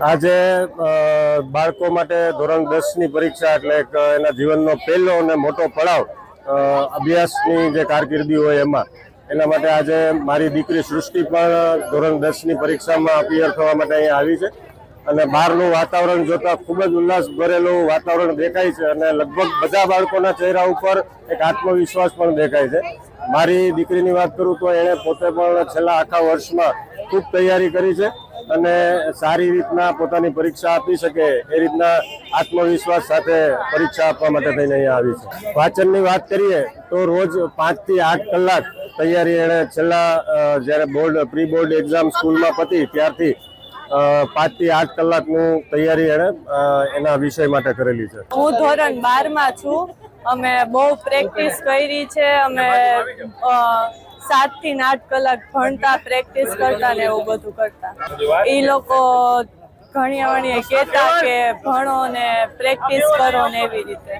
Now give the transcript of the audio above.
આજે બાળકો માટે ધોરણ 10ની પરીક્ષા એટલે એના જીવનનો પહેલો અને મોટો પડાવ અભ્યાસની જે કારકિર્દી હોય એના માટે આજે મારી દીકરી સૃષ્ટિ પણ ધોરણ 10ની પરીક્ષામાં અપિયર થવા માટે અહીંયા આવી છે અને બહારનું વાતાવરણ જોતા ખૂબ જ ઉલ્લાસ ભરેલું વાતાવરણ દેખાય છે અને લગભગ બધા બાળકોના ચહેરા ઉપર એક આત્મવિશ્વાસ પણ દેખાય છે. મારી દીકરીની વાત કરું તો એણે પોતે પણ છેલ્લા આખા વર્ષમાં ખૂબ તૈયારી કરી છે અને સારી રીતના પોતાની પરીક્ષા આપી શકે એ રીતના આત્મવિશ્વાસ સાથે પરીક્ષા આપવા માટે થઈને અહીંયા આવી છે. વાંચનની વાત કરીએ તો રોજ 5 થી 8 કલાક તૈયારી એણે છેલ્લા જ્યારે પ્રી બોર્ડ એક્ઝામ સ્કૂલમાં પતી ત્યારથી 5 થી 8 કલાકનું તૈયારી એણે એના વિષય માટે કરેલી છે. હું ધોરણ 12માં છું. અમે બહુ પ્રેક્ટિસ કરી છે. અમે 7 થી 8 કલાક ભણતા, પ્રેક્ટિસ કરતા ને એવું બધું કરતા. એ લોકો ઘણી કહેતા કે ભણો ને પ્રેક્ટિસ કરો ને એવી રીતે.